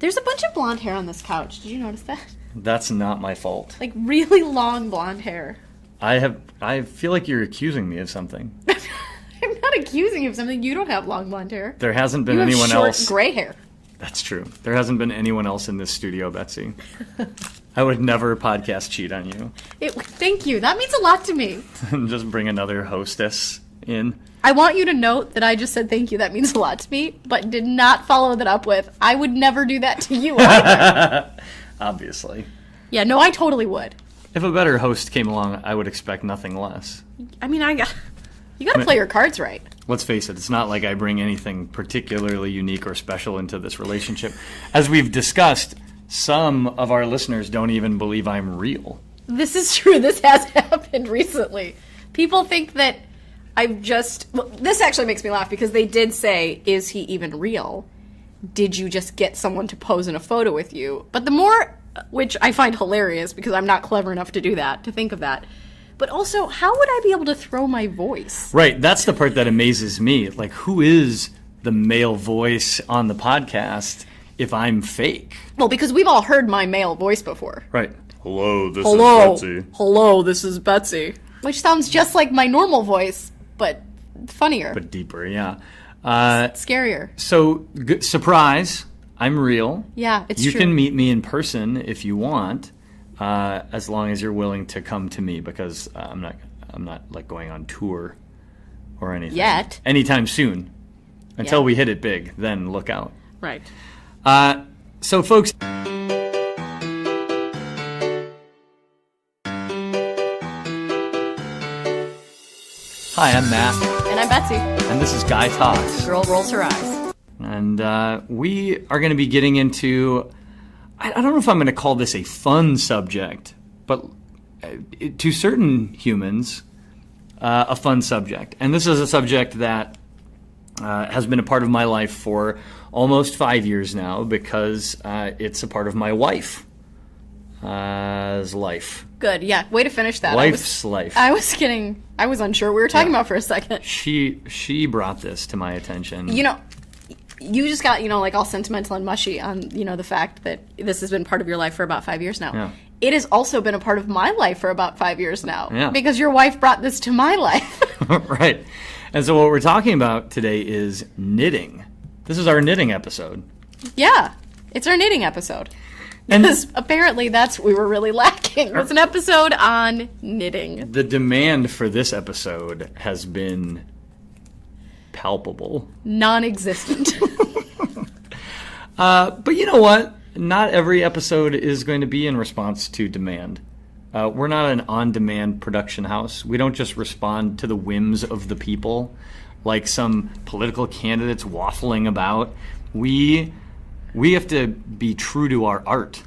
There's a bunch of blonde hair on this couch. Did you notice that? That's not my fault. Like, really long blonde hair. I feel like you're accusing me of something. I'm not accusing you of something. You don't have long blonde hair. There hasn't been You have anyone short else. gray hair. That's true. There hasn't been anyone else in this studio, Betsy. I would never podcast cheat on you. Thank you. That means a lot to me. And just bring another hostess in. I want you to note that I just said thank you. That means a lot to me, but did not follow that up with, I would never do that to you either. Obviously. Yeah, no, I totally would. If a better host came along, I would expect nothing less. I mean, you got to play your cards right. Let's face it, it's not like I bring anything particularly unique or special into this relationship. As we've discussed, some of our listeners don't even believe I'm real. This is true. This has happened recently. People think that this actually makes me laugh because they did say, is he even real? Did you just get someone to pose in a photo with you? But the more, which I find hilarious because I'm not clever enough to do that, to think of that. But also, how would I be able to throw my voice? Right, that's the part that amazes me. Like, who is the male voice on the podcast if I'm fake? Well, because we've all heard my male voice before. Right. Hello, this is Betsy. Hello, this is Betsy. Which sounds just like my normal voice, but funnier. But deeper, yeah. Scarier. So, surprise, I'm real. Yeah, it's true. You can meet me in person if you want. As long as you're willing to come to me, because I'm not like going on tour or anything yet. Anytime soon, until we hit it big. Then look out. Right. So, folks. Hi, I'm Matt. And I'm Betsy. And this is Guy Talks. Girl rolls her eyes. And we are going to be getting into, I don't know if I'm going to call this a fun subject, but to certain humans, a fun subject. And this is a subject that has been a part of my life for almost 5 years now because it's a part of my wife's life. Good, yeah. Way to finish that. Wife's life. I was kidding. I was unsure what we were talking about for a second. She brought this to my attention. You know, you just got, like all sentimental and mushy on, the fact that this has been part of your life for about 5 years now. Yeah. It has also been a part of my life for about 5 years now. Yeah. Because your wife brought this to my life. Right. And so what we're talking about today is knitting. This is our knitting episode. Yeah. It's our knitting episode. And because apparently that's what we were really lacking. It was an episode on knitting. The demand for this episode has been palpable. Non-existent. But you know what? Not every episode is going to be in response to demand. We're not an on-demand production house. We don't just respond to the whims of the people like some political candidates waffling about. We have to be true to our art.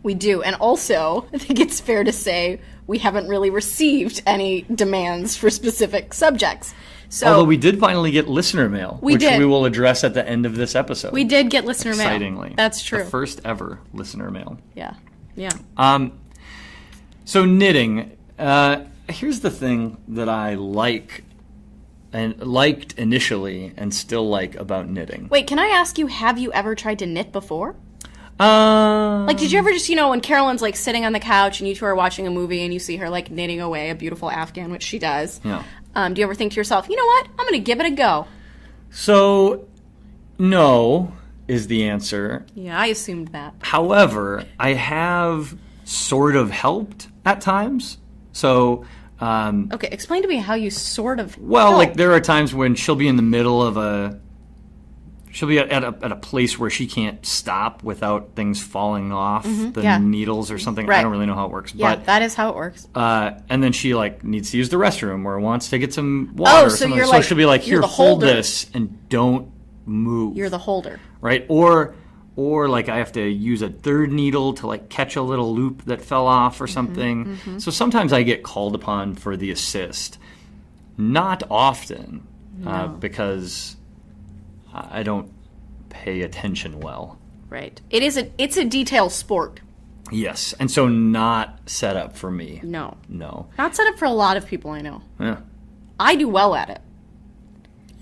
We do. And also, I think it's fair to say we haven't really received any demands for specific subjects. So, although we did finally get listener mail, which did. we will address at the end of this episode. We did get listener mail. Excitingly. That's true. The first ever listener mail. Yeah. Yeah. So knitting. Here's the thing that I like and liked initially and still like about knitting. Wait, can I ask you, have you ever tried to knit before? Like, did you ever just, when Carolyn's, like, sitting on the couch and you two are watching a movie and you see her, like, knitting away a beautiful Afghan, which she does. Yeah. Do you ever think to yourself, you know what? I'm going to give it a go. So, no is the answer. Yeah, I assumed that. However, I have sort of helped at times. So, okay, explain to me how you sort of well, help. like, there are times when she'll be in the middle of she'll be at a place where she can't stop without things falling off the needles or something. Right. I don't really know how it works. Yeah, but, that is how it works. and then she, like, needs to use the restroom or wants to get some water or so something. you're So like, she'll be like, you're here, the hold holder. this and don't move. You're the holder. Right? Or like I have to use a third needle to, like, catch a little loop that fell off or something. So sometimes I get called upon for the assist. Not often, because I don't pay attention well. Right. It's a detail sport. Yes, and so not set up for me. No. No. Not set up for a lot of people I know. Yeah. I do well at it.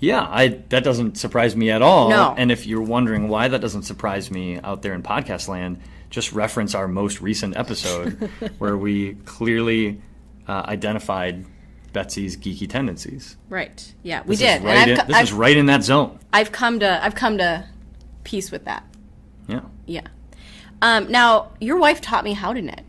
Yeah, that doesn't surprise me at all. No. And if you're wondering why that doesn't surprise me out there in podcast land, just reference our most recent episode where we clearly identified Betsy's geeky tendencies. Right. Yeah, we This did. This is right in that zone. I've come to peace with that. Yeah. Yeah. Now, your wife taught me how to knit.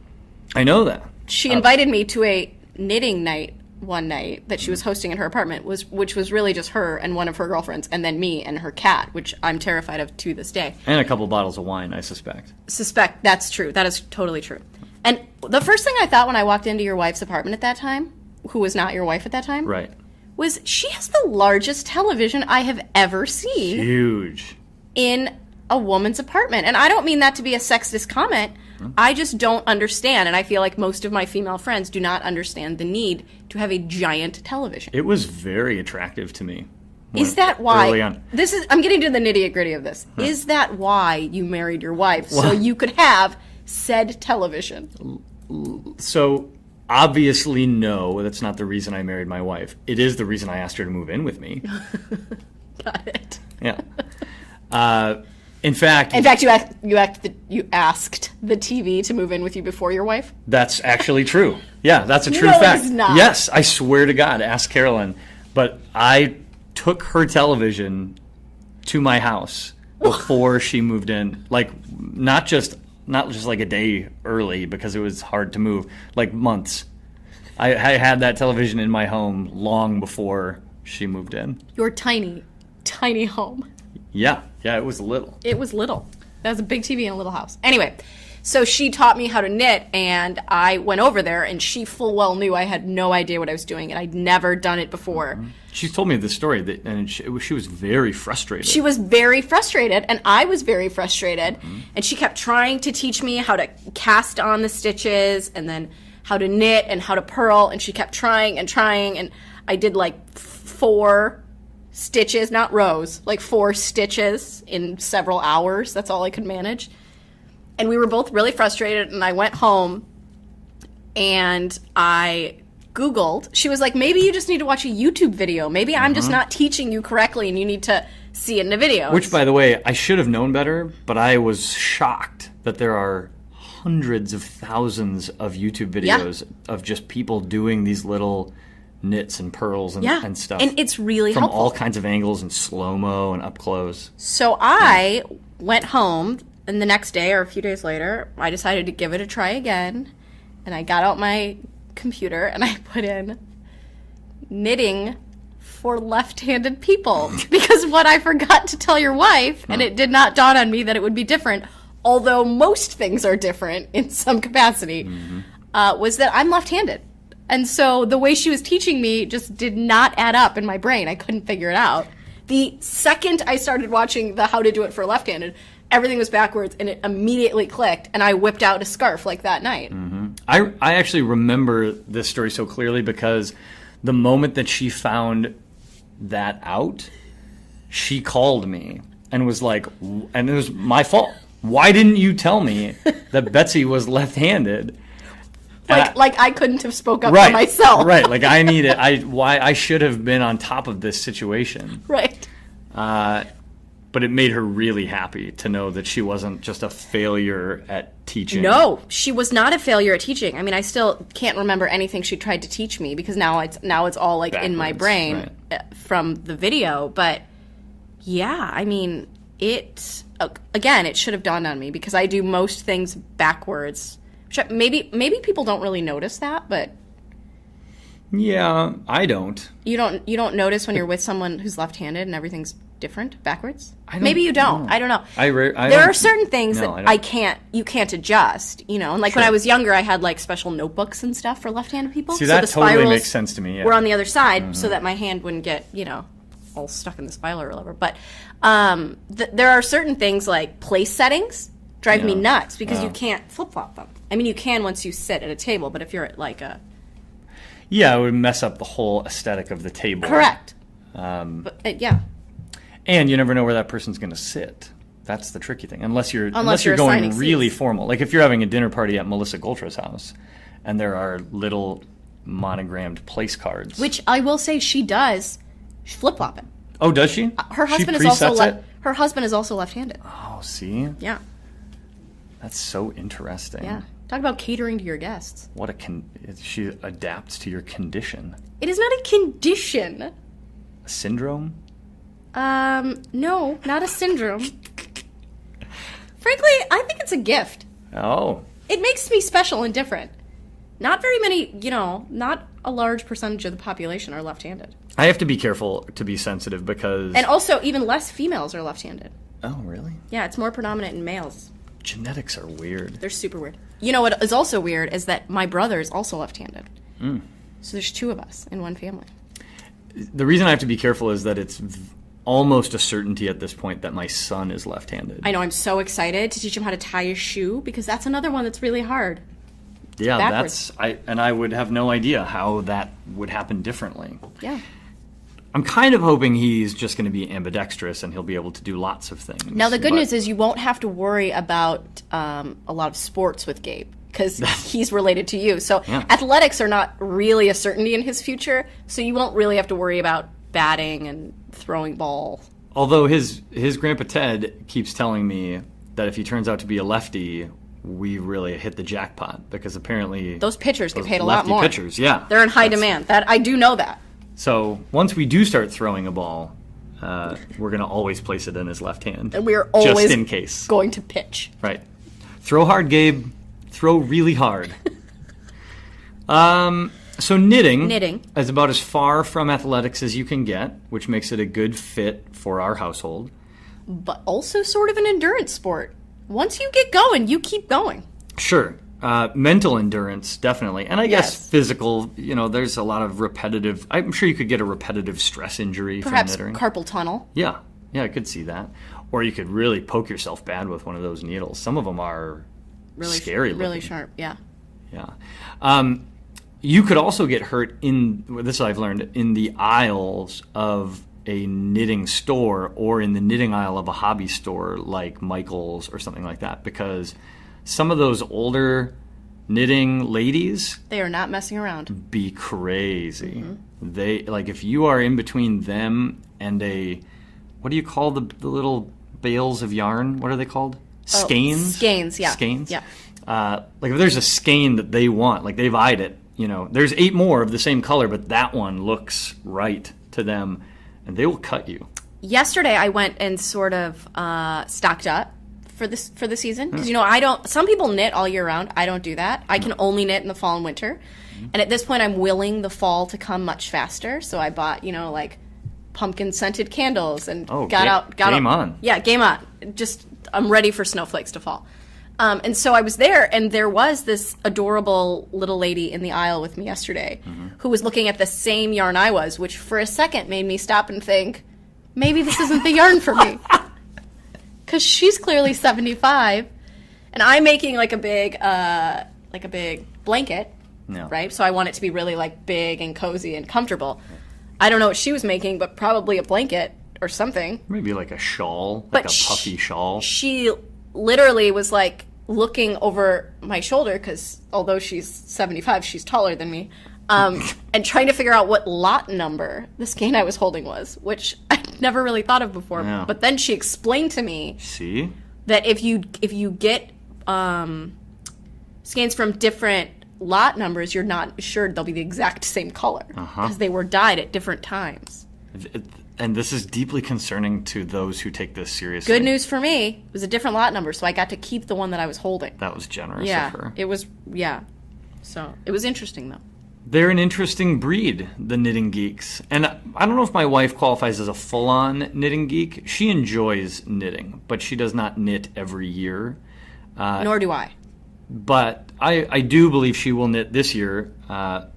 I know that. She invited me to a knitting night one night that she was hosting in her apartment, which was really just her and one of her girlfriends, and then me and her cat, which I'm terrified of to this day. And a couple bottles of wine, I suspect. That's true. That is totally true. And the first thing I thought when I walked into your wife's apartment at that time, who was not your wife at that time, Right. was she has the largest television I have ever seen Huge. in a woman's apartment. And I don't mean that to be a sexist comment. I just don't understand, and I feel like most of my female friends do not understand the need to have a giant television. It was very attractive to me. Is that why? Early on. I'm getting to the nitty-gritty of this. Is that why you married your wife, so you could have said television? So, obviously, no, that's not the reason I married my wife. It is the reason I asked her to move in with me. Got it. Yeah. In fact, you asked the TV to move in with you before your wife? that's actually true. Yeah, that's a true No, fact. it's not. Yes, I swear to God, ask Carolyn. But I took her television to my house before she moved in. Like, not just like a day early because it was hard to move, like months. I had that television in my home long before she moved in. Your tiny, tiny home. Yeah, it was little. It was little. That was a big TV in a little house. Anyway, so she taught me how to knit, and I went over there, and she full well knew I had no idea what I was doing, and I'd never done it before. Mm-hmm. She's told me this story, and she was very frustrated. She was very frustrated, and I was very frustrated, and she kept trying to teach me how to cast on the stitches, and then how to knit and how to purl, and she kept trying, and I did like 4 stitches, not rows, like 4 stitches in several hours. That's all I could manage. And we were both really frustrated, and I went home and I Googled. She was like, maybe you just need to watch a YouTube video. Maybe I'm just not teaching you correctly and you need to see it in a video. Which, by the way, I should have known better, but I was shocked that there are hundreds of thousands of YouTube videos of just people doing these little knits and pearls and stuff. And it's really from helpful. all kinds of angles and slow-mo and up close. So I went home, and the next day or a few days later, I decided to give it a try again. And I got out my computer and I put in knitting for left-handed people. Because what I forgot to tell your wife, and it did not dawn on me that it would be different, although most things are different in some capacity, was that I'm left-handed. And so the way she was teaching me just did not add up in my brain. I couldn't figure it out. The second I started watching the How to Do It for Left-Handed, everything was backwards, and it immediately clicked, and I whipped out a scarf like that night. I actually remember this story so clearly because the moment that she found that out, she called me and was like, and it was my fault. Why didn't you tell me that Betsy was left-handed? Like I couldn't have spoke up for myself. Right, like I should have been on top of this situation. Right. But it made her really happy to know that she wasn't just a failure at teaching. No, she was not a failure at teaching. I mean, I still can't remember anything she tried to teach me because now it's all like in my brain from the video. But yeah, I mean, it should have dawned on me because I do most things backwards. Maybe people don't really notice that, but yeah, I don't. You don't notice when you're with someone who's left-handed and everything's different backwards. Maybe you don't. I don't know. There are certain things you can't adjust. You know, and like when I was younger, I had like special notebooks and stuff for left-handed people. See, so that the totally makes sense to me. Yeah. We're on the other side so that my hand wouldn't get all stuck in the spiral or whatever. But there are certain things like place settings drive me nuts because you can't flip-flop them. I mean, you can once you sit at a table, but if you're at like a... Yeah, it would mess up the whole aesthetic of the table. Correct. Yeah. And you never know where that person's going to sit. That's the tricky thing. Unless you're you're going really seats. formal. Like if you're having a dinner party at Melissa Goltra's house and there are little monogrammed place cards. Which I will say she does flip-flop it. Oh, does she? Her She husband is also presets it? her husband is also left-handed. Oh, see? Yeah. That's so interesting. Yeah. Talk about catering to your guests. She adapts to your condition. It is not a condition. A syndrome? No, not a syndrome. Frankly, I think it's a gift. Oh. It makes me special and different. Not very many, not a large percentage of the population are left-handed. I have to be careful to be sensitive because... And also, even less females are left-handed. Oh, really? Yeah, it's more predominant in males. Genetics are weird. They're super weird. You know what is also weird is that my brother is also left-handed. So there's two of us in one family. The reason I have to be careful is that it's almost a certainty at this point that my son is left-handed. I know, I'm so excited to teach him how to tie his shoe because that's another one that's really hard. Yeah, backwards. I would have no idea how that would happen differently. Yeah. I'm kind of hoping he's just going to be ambidextrous and he'll be able to do lots of things. Now, the good news is you won't have to worry about a lot of sports with Gabe because he's related to you. So athletics are not really a certainty in his future, so you won't really have to worry about batting and throwing ball. Although his Grandpa Ted keeps telling me that if he turns out to be a lefty, we really hit the jackpot because apparently... Those pitchers get paid a lot more. Lefty pitchers, yeah. They're in high demand. That I do know that. So once we do start throwing a ball, we're going to always place it in his left hand. And we are always just in case. Going to pitch. Right. Throw hard, Gabe. Throw really hard. So knitting is about as far from athletics as you can get, which makes it a good fit for our household. But also sort of an endurance sport. Once you get going, you keep going. Sure. Mental endurance, definitely. And I guess physical, there's a lot of repetitive... I'm sure you could get a repetitive stress injury from knitting. Perhaps carpal tunnel. Yeah, I could see that. Or you could really poke yourself bad with one of those needles. Some of them are really scary looking. Really sharp, yeah. Yeah. You could also get hurt this I've learned, in the aisles of a knitting store or in the knitting aisle of a hobby store like Michael's or something like that, because some of those older knitting ladies, they are not messing around. Be crazy. They if you are in between them and what do you call the little bales of yarn? What are they called? Skeins? Skeins, yeah. Skeins? Yeah. If there's a skein that they want, they've eyed it, there's 8 more of the same color, but that one looks right to them, and they will cut you. Yesterday I went and sort of stocked up for the season because some people knit all year round. I don't do that. I can only knit in the fall and winter. And at this point I'm willing the fall to come much faster, so I bought pumpkin scented candles and game on. Yeah, game on. Just I'm ready for snowflakes to fall. And so I was there, and there was this adorable little lady in the aisle with me yesterday who was looking at the same yarn I was, which for a second made me stop and think, maybe this isn't the yarn for me. Because she's clearly 75, and I'm making a big blanket, right? So I want it to be really big and cozy and comfortable. I don't know what she was making, but probably a blanket or something. Maybe a shawl, a puffy shawl. She literally was looking over my shoulder because although she's 75, she's taller than me, and trying to figure out what lot number the skein I was holding was, which I'd never really thought of before. Yeah. But then she explained to me that if you get skeins from different lot numbers, you're not assured they'll be the exact same color because they were dyed at different times. And this is deeply concerning to those who take this seriously. Good news for me, it was a different lot number, so I got to keep the one that I was holding. That was generous of her. It was, So it was interesting, though. They're an interesting breed, the knitting geeks. And I don't know if my wife qualifies as a full-on knitting geek. She enjoys knitting, but she does not knit every year. Nor do I. But I do believe she will knit this year,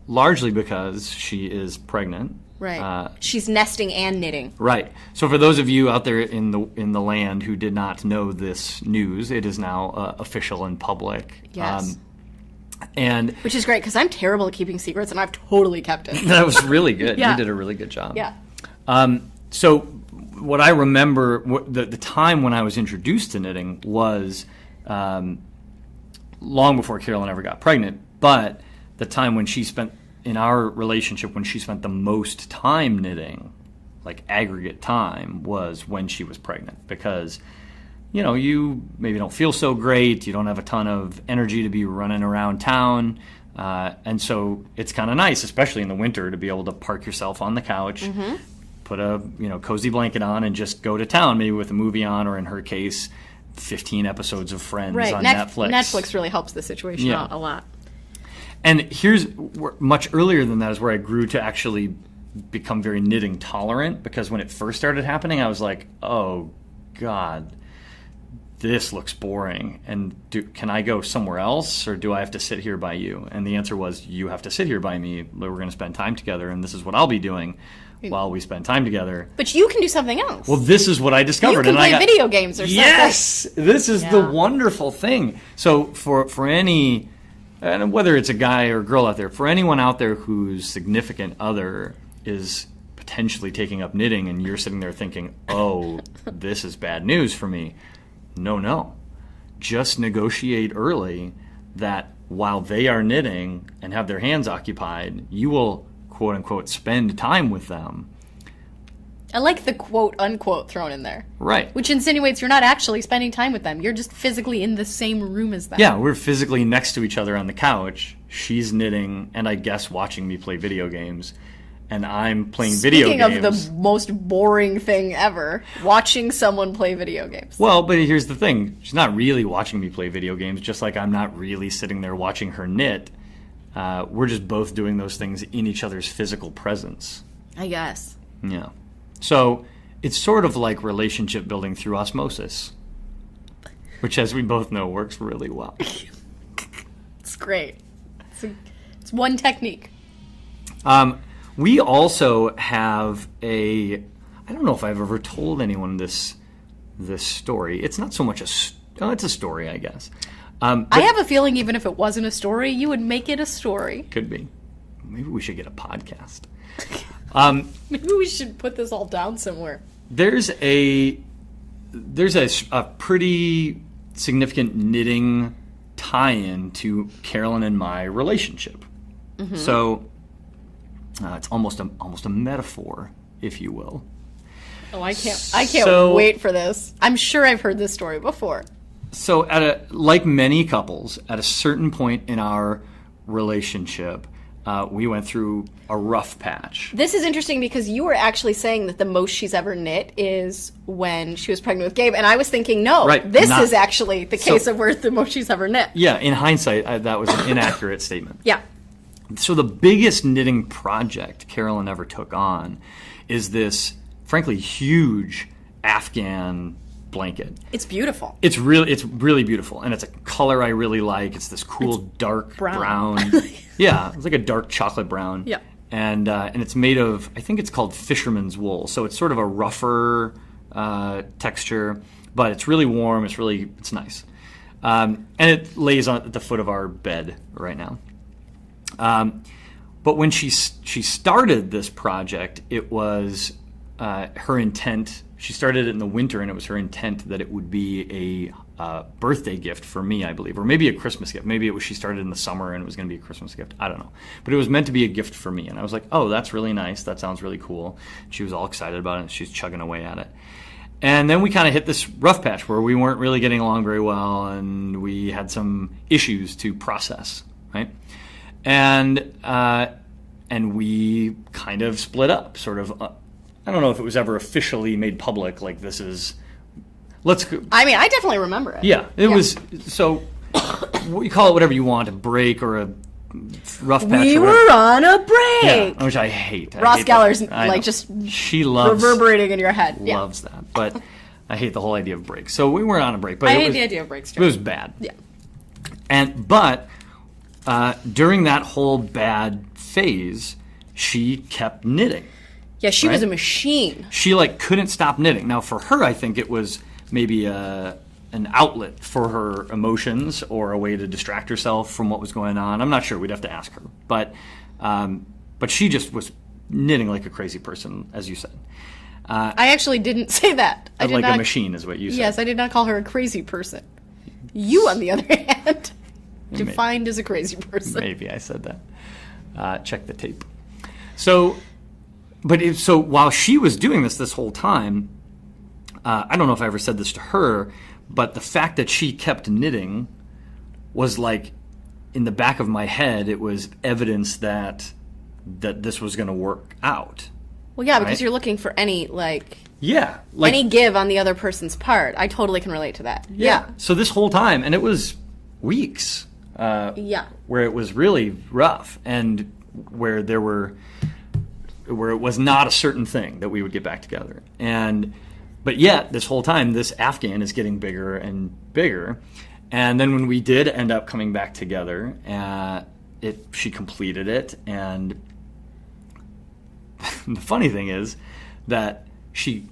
largely because she is pregnant. Right. She's nesting and knitting. Right. So for those of you out there in the land who did not know this news, it is now official and public. Yes. Which is great because I'm terrible at keeping secrets, and I've totally kept it. That was really good. Yeah. You did a really good job. Yeah. So what I remember, the time when I was introduced to knitting was long before Carolyn ever got pregnant, but the time when she spent in our relationship when she spent the most time knitting like aggregate time was when she was pregnant, because you maybe don't feel so great, you don't have a ton of energy to be running around town, and so it's kind of nice, especially in the winter, to be able to park yourself on the couch, put a cozy blanket on, and just go to town, maybe with a movie on, or in her case, 15 episodes of Friends on Netflix. Netflix really helps the situation out a lot. And here's much earlier than that is where I grew to actually become very knitting tolerant, because when it first started happening, I was like, oh God, this looks boring, and can I go somewhere else, or do I have to sit here by you? And the answer was, you have to sit here by me. We're going to spend time together, and this is what I'll be doing while we spend time together. But you can do something else. Well, this is what I discovered. You can play video games or something. Yes! This is the wonderful thing. So for any, and whether it's a guy or a girl out there, for anyone out there whose significant other is potentially taking up knitting, and you're sitting there thinking, oh, this is bad news for me. No. Just negotiate early that while they are knitting and have their hands occupied, you will, quote unquote, spend time with them. I like the quote unquote thrown in there. Right. Which insinuates you're not actually spending time with them. You're just physically in the same room as them. Yeah, we're physically next to each other on the couch. She's knitting and I guess watching me play video games. And I'm playing video games. Speaking of the most boring thing ever, watching someone play video games. Well, but here's the thing. She's not really watching me play video games, just like I'm not really sitting there watching her knit. We're just both doing those things in each other's physical presence. I guess. Yeah. So it's sort of like relationship building through osmosis, which, as we both know, works really well. It's great. It's one technique. We also have I don't know if I've ever told anyone this story. It's not so much it's a story, I guess. I have a feeling even if it wasn't a story, you would make it a story. Could be. Maybe we should get a podcast. Maybe we should put this all down somewhere. There's a pretty significant knitting tie-in to Carolyn and my relationship. Mm-hmm. So it's almost a metaphor, if you will. Oh, I can't wait for this. I'm sure I've heard this story before. So like many couples, at a certain point in our relationship, we went through a rough patch. This is interesting because you were actually saying that the most she's ever knit is when she was pregnant with Gabe, and I was thinking, this is actually the case of where the most she's ever knit. Yeah, in hindsight, that was an inaccurate statement. Yeah. So the biggest knitting project Carolyn ever took on is this, frankly, huge Afghan blanket. It's beautiful. It's really beautiful, and it's a color I really like. It's this cool dark brown. Yeah, it's like a dark chocolate brown. Yeah. And it's made of, I think it's called fisherman's wool. So it's sort of a rougher texture, but it's really warm. It's nice. And it lays at the foot of our bed right now. But when she started this project, it was her intent. She started it in the winter, and it was her intent that it would be a birthday gift for me, I believe, or maybe a Christmas gift. Maybe she started in the summer and it was going to be a Christmas gift. I don't know. But it was meant to be a gift for me, and I was like, oh, that's really nice. That sounds really cool. She was all excited about it, and she's chugging away at it. And then we kind of hit this rough patch where we weren't really getting along very well, and we had some issues to process, right? And we kind of split up, sort of. I don't know if it was ever officially made public, like this is, let's go. I mean, I definitely remember it. Yeah, it was, so you call it whatever you want, a break or a rough patch. We were on a break. Yeah, which I hate. Ross Geller's she loves, reverberating in your head. Loves that, but I hate the whole idea of breaks. So we were on a break. But I hate the idea of breaks too. It was bad. Yeah. But during that whole bad phase, she kept knitting. Yeah, she was a machine. She couldn't stop knitting. Now, for her, I think it was maybe an outlet for her emotions or a way to distract herself from what was going on. I'm not sure. We'd have to ask her. But she just was knitting like a crazy person, as you said. I actually didn't say that. A machine is what you said. Yes, I did not call her a crazy person. You, on the other hand, defined as a crazy person. Maybe I said that. Check the tape. So So while she was doing this whole time, I don't know if I ever said this to her, but the fact that she kept knitting was like, in the back of my head, it was evidence that this was going to work out. Well, yeah, because right? you're looking for any, Yeah. any give on the other person's part. I totally can relate to that. Yeah. So this whole time, and it was weeks, where it was really rough, and where it was not a certain thing that we would get back together. But yet, this whole time, this Afghan is getting bigger and bigger. And then when we did end up coming back together, she completed it. And the funny thing is that she,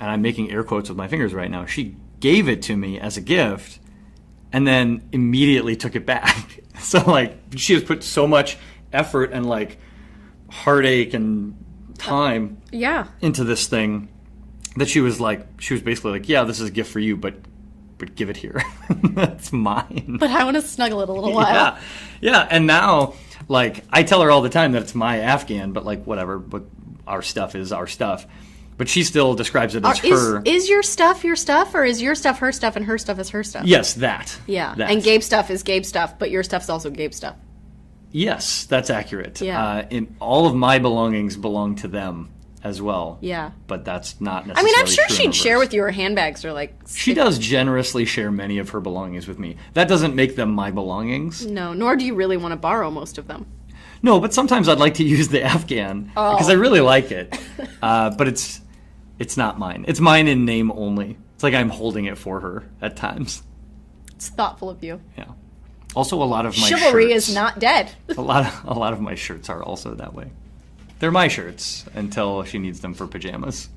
and I'm making air quotes with my fingers right now, she gave it to me as a gift and then immediately took it back. So she has put so much effort and heartache and time into this thing that she was basically like, yeah, this is a gift for you, but give it here. That's mine. But I want to snuggle it a little while. Yeah. And now, I tell her all the time that it's my Afghan, but whatever, but our stuff is our stuff. But she still describes it as her. Is your stuff, or is your stuff her stuff and her stuff is her stuff? Yes, that. Yeah. That. And Gabe's stuff is Gabe's stuff, but your stuff's also Gabe's stuff. Yes, that's accurate. Yeah. All of my belongings belong to them as well. Yeah. But that's not necessarily I'm sure true she'd share with you her handbags or She does generously share many of her belongings with me. That doesn't make them my belongings. No, nor do you really want to borrow most of them. No, but sometimes I'd like to use the Afghan because I really like it. But it's not mine. It's mine in name only. It's like I'm holding it for her at times. It's thoughtful of you. Yeah. Also, a lot of my chivalry shirts, is not dead. a lot of my shirts are also that way. They're my shirts until she needs them for pajamas.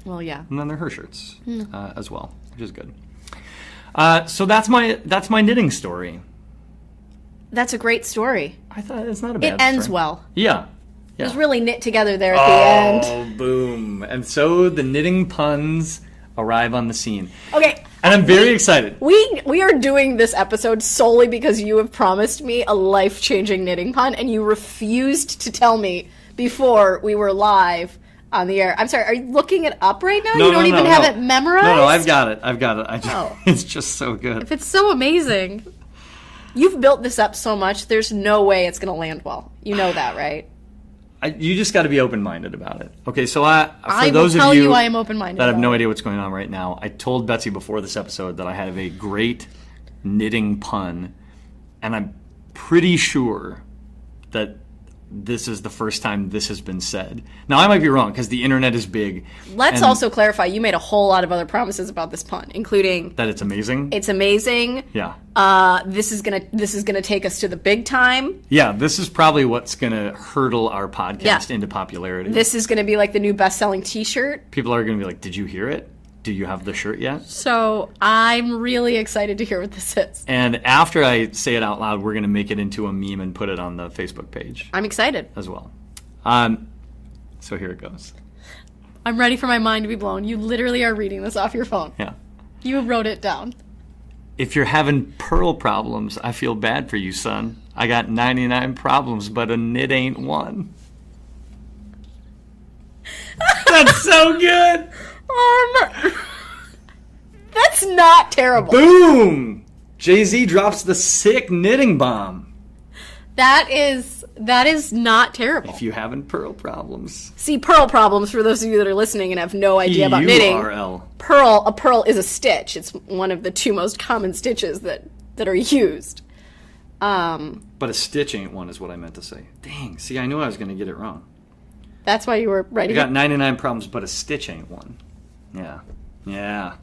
Well, yeah. And then they're her shirts as well, which is good. So that's my knitting story. That's a great story. I thought it's not a bad It ends story. well. Yeah. It was really knit together there at the end. Oh, boom. And so the knitting puns arrive on the scene. Okay. And I'm very excited. We are doing this episode solely because you have promised me a life-changing knitting pun, and you refused to tell me before we were live on the air. I'm sorry, are you looking it up right now? You don't even have it memorized? No, I've got it. It's just so good. If it's so amazing. You've built this up so much, there's no way it's going to land well. You know that, right? You just got to be open-minded about it. Okay, so I will tell you I am open-minded that have no idea what's going on right now, I told Betsy before this episode that I have a great knitting pun, and I'm pretty sure that this is the first time this has been said. Now, I might be wrong, because the internet is big. Let's also clarify, you made a whole lot of other promises about this pun, including... That it's amazing? It's amazing. Yeah. This is gonna take us to the big time. Yeah, this is probably what's gonna hurdle our podcast into popularity. This is gonna be like the new best-selling t-shirt. People are gonna be like, did you hear it? Do you have the shirt yet? So I'm really excited to hear what this is. And after I say it out loud, we're going to make it into a meme and put it on the Facebook page. I'm excited. As well. So here it goes. I'm ready for my mind to be blown. You literally are reading this off your phone. Yeah. You wrote it down. If you're having pearl problems, I feel bad for you, son. I got 99 problems, but a knit ain't one. That's so good. That's not terrible. Boom! Jay-Z drops the sick knitting bomb. That is not terrible. If you having pearl problems. See, pearl problems, for those of you that are listening and have no idea about knitting. P-U-R-L. A pearl is a stitch. It's one of the two most common stitches that are used. But a stitch ain't one is what I meant to say. Dang, see, I knew I was going to get it wrong. That's why you were writing I got 99 problems, but a stitch ain't one. Yeah.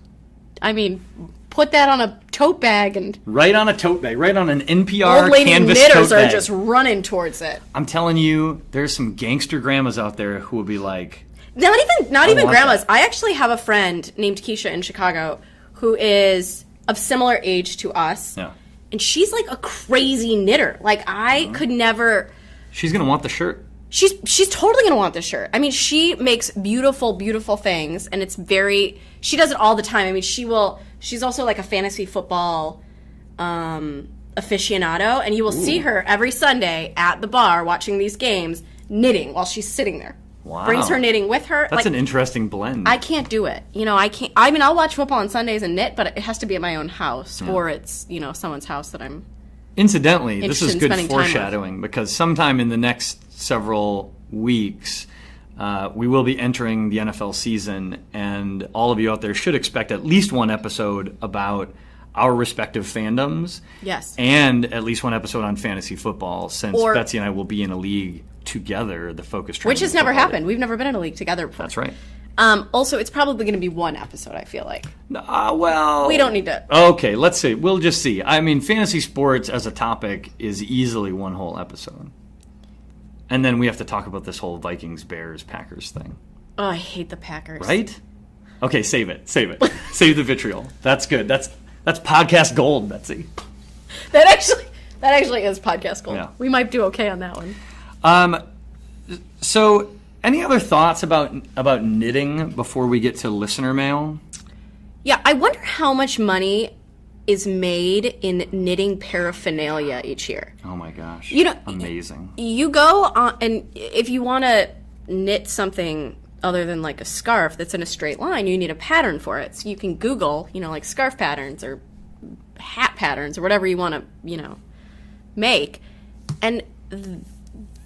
I mean, put that on a tote bag and... Right on a tote bag. Right on an NPR old lady canvas knitters tote bag. are just running towards it. I'm telling you, there's some gangster grandmas out there who will be like... Not even grandmas. That. I actually have a friend named Keisha in Chicago who is of similar age to us. Yeah. And she's like a crazy knitter. Like, I could never... She's going to want the shirt. She's totally going to want this shirt. I mean, she makes beautiful, beautiful things, and it's very... She does it all the time. I mean, she's also like a fantasy football aficionado, and you will see her every Sunday at the bar watching these games, knitting while she's sitting there. Wow. brings her knitting with her. That's an interesting blend. I can't do it. I can't. I mean, I'll watch football on Sundays and knit, but it has to be at my own house, or it's, someone's house that I'm... Incidentally, this interested is in good spending time with. foreshadowing because sometime in the next several weeks, we will be entering the NFL season, and all of you out there should expect at least one episode about our respective fandoms. Yes. And at least one episode on fantasy football, since Or- Betsy and I will be in a league together, the Focus Which has Triangle never Football happened. We've never been in a league together before. That's right. Also, it's probably going to be one episode, I feel like. Well... We don't need to... Okay, let's see. We'll just see. I mean, fantasy sports as a topic is easily one whole episode. And then we have to talk about this whole Vikings, Bears, Packers thing. Oh, I hate the Packers. Right? Okay, save it. Save the vitriol. That's good. That's podcast gold, Betsy. That actually is podcast gold. Yeah. We might do okay on that one. So, any other thoughts about knitting before we get to listener mail? Yeah, I wonder how much money is made in knitting paraphernalia each year. Oh my gosh. Amazing. You go on, and if you want to knit something other than like a scarf that's in a straight line, you need a pattern for it. So you can Google, like scarf patterns or hat patterns or whatever you want to, make. And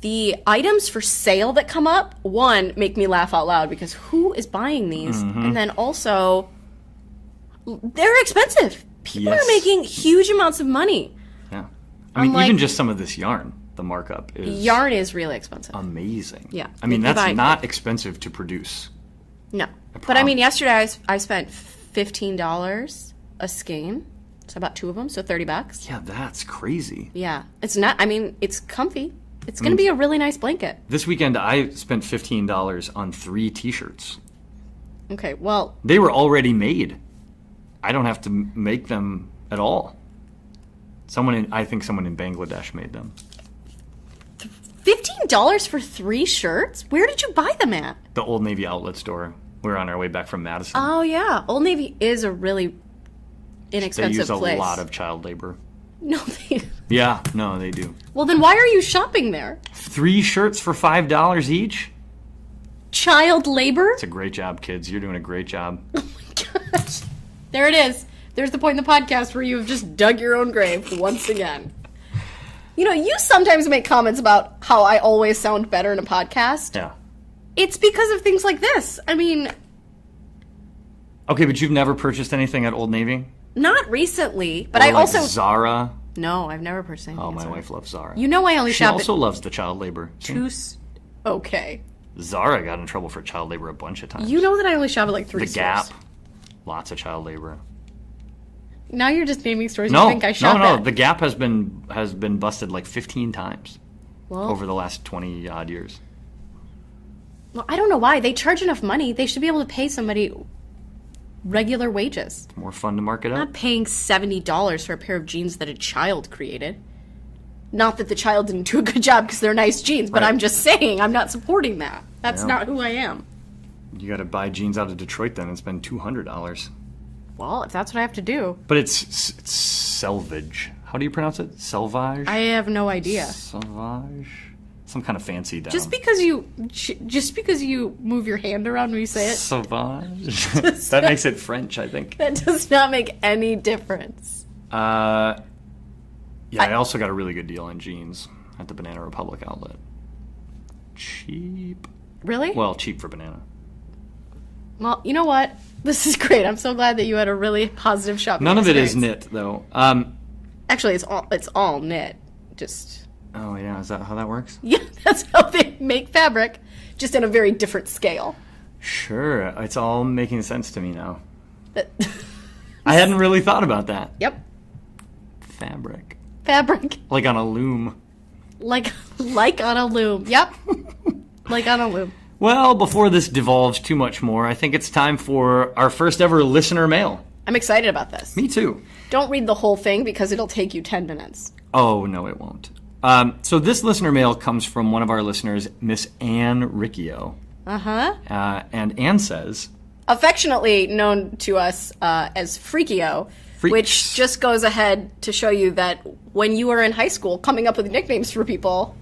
the items for sale that come up, one, make me laugh out loud because who is buying these? And then also, they're expensive. People are making huge amounts of money. Yeah. I mean, even just some of this yarn, the markup is... Yarn is really expensive. Amazing. Yeah. I mean, If that's I- not expensive to produce. No. But I mean, yesterday I spent $15 a skein. So about two of them, so $30. Yeah, that's crazy. Yeah. It's not, I mean, it's comfy. It's going to be a really nice blanket. This weekend, I spent $15 on 3 T-shirts. Okay, well, They were already made. I don't have to make them at all. I think someone in Bangladesh made them. $15 for 3 shirts? Where did you buy them at? The Old Navy outlet store. We were on our way back from Madison. Oh, yeah. Old Navy is a really They inexpensive use a place. lot of child labor. No, they... Yeah, no, they do. Well, then why are you shopping there? 3 shirts for $5 each? Child labor? It's a great job, kids. You're doing a great job. Gosh. There it is. There's the point in the podcast where you have just dug your own grave once again. You sometimes make comments about how I always sound better in a podcast. Yeah. It's because of things like this. I mean, Okay, but you've never purchased anything at Old Navy? not recently, but Or I like also... Zara? No, I've never purchased anything. Oh, at my Zara. wife loves Zara. I only She shop also at loves the child labor. See? Okay. Zara got in trouble for child labor a bunch of times. You know that I only shop at like 3 The stores. Gap, lots of child labor. Now you're just naming stores No, you think I shop at. The Gap has been busted like 15 times Well, over the last 20 odd years. well, I don't know why. They charge enough money. They should be able to pay somebody regular wages. It's more fun to mark it I'm up. not paying $70 for a pair of jeans that a child created. Not that the child didn't do a good job because they're nice jeans, but Right. I'm just saying I'm not supporting that. That's Yeah. not who I am. You got to buy jeans out of Detroit then and spend $200. Well, if that's what I have to do, But it's selvage. How do you pronounce it? Selvage? I have no idea. Selvage? Some kind of fancy down. Just because you move your hand around when you say it, Sauvage. That makes it French, I think. that does not make any difference. Yeah, I also got a really good deal on jeans at the Banana Republic outlet. Cheap. Really? Well, cheap for Banana. Well, you know what? This is great. I'm so glad that you had a really positive shopping None of it is experience. knit, though. Actually, it's all knit. Just Oh, yeah, is that how that works? yeah, that's how they make fabric, just in a very different scale. Sure, it's all making sense to me now. That- I hadn't really thought about that. Yep, Fabric. fabric Like on a loom. like on a loom. Yep, like on a loom. Well, before this devolves too much more, I think it's time for our first ever listener mail. I'm excited about this. Me too. Don't read the whole thing because it'll take you 10 minutes. Oh, no, it won't. So this listener mail comes from one of our listeners, Miss Ann Riccio. Uh-huh. And Ann says, Affectionately known to us as Freakio, Freaks. which just goes ahead to show you that when you were in high school coming up with nicknames for people,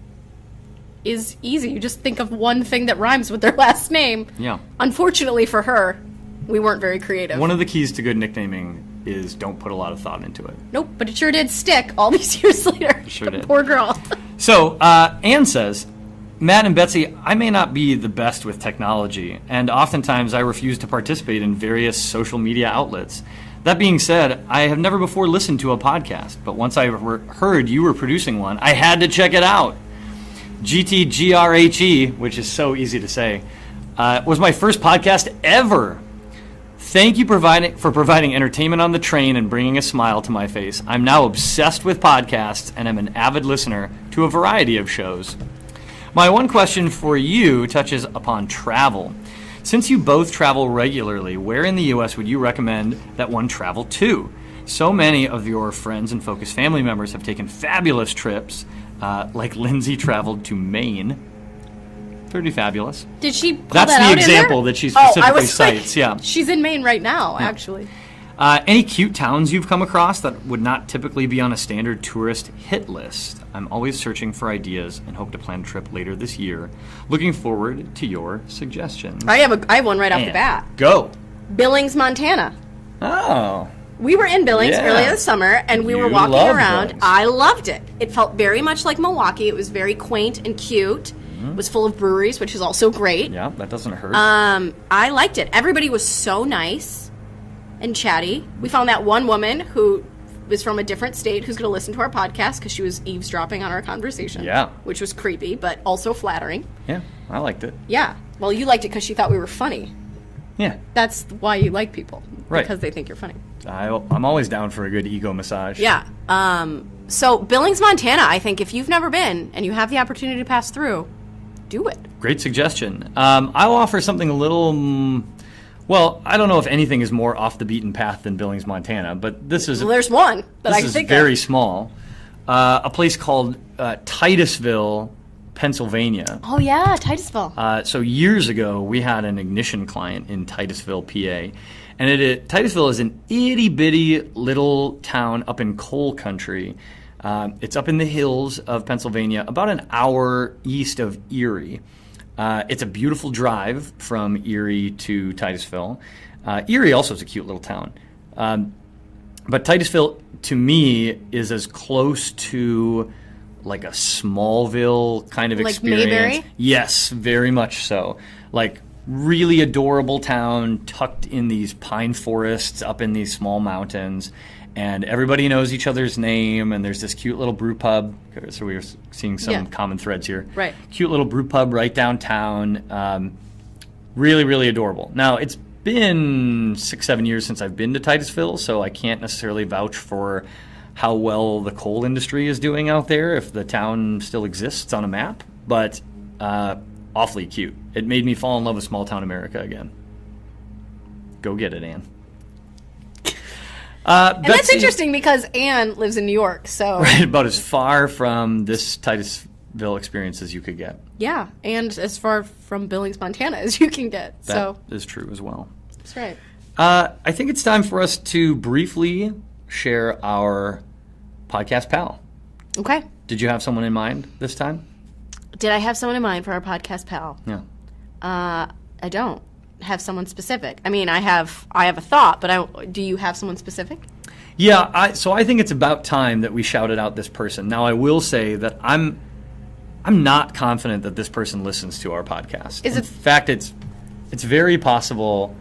is easy. You just think of one thing that rhymes with their last name. Yeah. Unfortunately for her, we weren't very creative. One of the keys to good nicknaming is don't put a lot of thought into it. Nope, but it sure did stick all these years later. It sure did. Poor girl. So, Anne says, Matt and Betsy, I may not be the best with technology, and oftentimes I refuse to participate in various social media outlets. That being said, I have never before listened to a podcast, but once I heard you were producing one, I had to check it out. GTGRHE, which is so easy to say, was my first podcast ever. Thank you for providing entertainment on the train and bringing a smile to my face. I'm now obsessed with podcasts and am an avid listener to a variety of shows. My one question for you touches upon travel. Since you both travel regularly, where in the U.S. would you recommend that one travel to? So many of your friends and Focus family members have taken fabulous trips, like Lindsay traveled to Maine. Pretty fabulous. Did she pull That's that the out in example there? that she specifically like, cites. Yeah. She's in Maine right now, actually. Any cute towns you've come across that would not typically be on a standard tourist hit list? I'm always searching for ideas and hope to plan a trip later this year. Looking forward to your suggestions. I have one right off the bat. Go. Billings, Montana. Oh. We were in Billings earlier this summer, and we were walking around. Billings. I loved it. It felt very much like Milwaukee. It was very quaint and cute. It was full of breweries, which is also great. Yeah, that doesn't hurt. I liked it. Everybody was so nice and chatty. We found that one woman who was from a different state who's going to listen to our podcast because she was eavesdropping on our conversation. Yeah. Which was creepy, but also flattering. Yeah, I liked it. Yeah. Well, you liked it because she thought we were funny. Yeah. That's why you like people. Right. Because they think you're funny. I'm always down for a good ego massage. Yeah. So Billings, Montana, I think if you've never been and you have the opportunity to pass through, do it. Great suggestion. I'll offer something a little... well, I don't know if anything is more off the beaten path than Billings, Montana, but this is... Well, there's one that I can think of. This is very small. A place called Titusville, Pennsylvania. Oh, yeah, Titusville. So years ago, we had an ignition client in Titusville, PA. And Titusville is an itty-bitty little town up in coal country. It's up in the hills of Pennsylvania, about an hour east of Erie. It's a beautiful drive from Erie to Titusville. Erie also is a cute little town. But Titusville, to me, is as close to like a Smallville kind of like experience. Mayberry? Yes, very much so. Like really adorable town tucked in these pine forests up in these small mountains. And everybody knows each other's name, and there's this cute little brew pub. So we were seeing some common threads here. Right. Cute little brew pub right downtown. Really, really adorable. Now, it's been 6-7 years since I've been to Titusville, so I can't necessarily vouch for how well the coal industry is doing out there, if the town still exists on a map. But awfully cute. It made me fall in love with small town America again. Go get it, Anne. And that's interesting because Anne lives in New York, so... Right, about as far from this Titusville experience as you could get. Yeah, and as far from Billings, Montana as you can get. That is true as well. That's right. I think it's time for us to briefly share our podcast pal. Okay. Did you have someone in mind this time? Did I have someone in mind for our podcast pal? Yeah. I don't have someone specific. I mean, I have a thought, but do you have someone specific? Yeah, so I think it's about time that we shouted out this person. Now, I will say that I'm not confident that this person listens to our podcast. In fact, it's very possible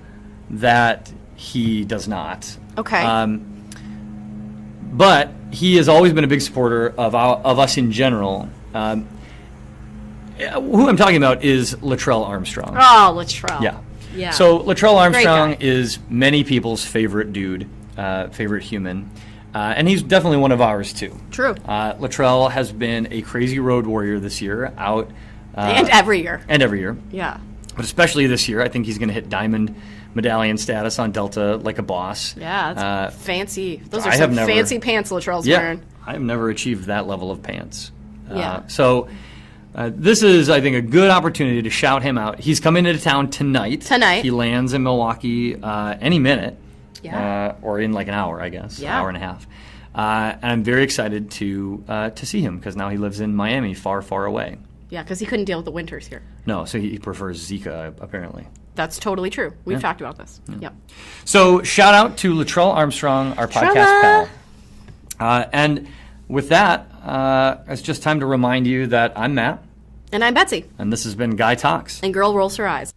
that he does not. Okay. But he has always been a big supporter of us in general. Who I'm talking about is Latrell Armstrong. Oh, Latrell. Yeah. Yeah. So Latrell Armstrong is many people's favorite dude, favorite human. And he's definitely one of ours, too. True. Latrell has been a crazy road warrior this year, out. And every year. And every year. Yeah. But especially this year, I think he's going to hit diamond medallion status on Delta like a boss. Yeah, that's fancy. Those are some fancy pants Latrell's wearing. I have never achieved that level of pants. Yeah. So this is, I think, a good opportunity to shout him out. He's coming into town tonight. He lands in Milwaukee any minute. Yeah. Or in like an hour, I guess. Yeah. An hour and a half. And I'm very excited to see him because now he lives in Miami, far, far away. Yeah, because he couldn't deal with the winters here. No, so he prefers Zika, apparently. That's totally true. We've talked about this. Yep. So shout out to Latrell Armstrong, our podcast pal. And with that, it's just time to remind you that I'm Matt. And I'm Betsy. And this has been Guy Talks. And Girl Rolls Her Eyes.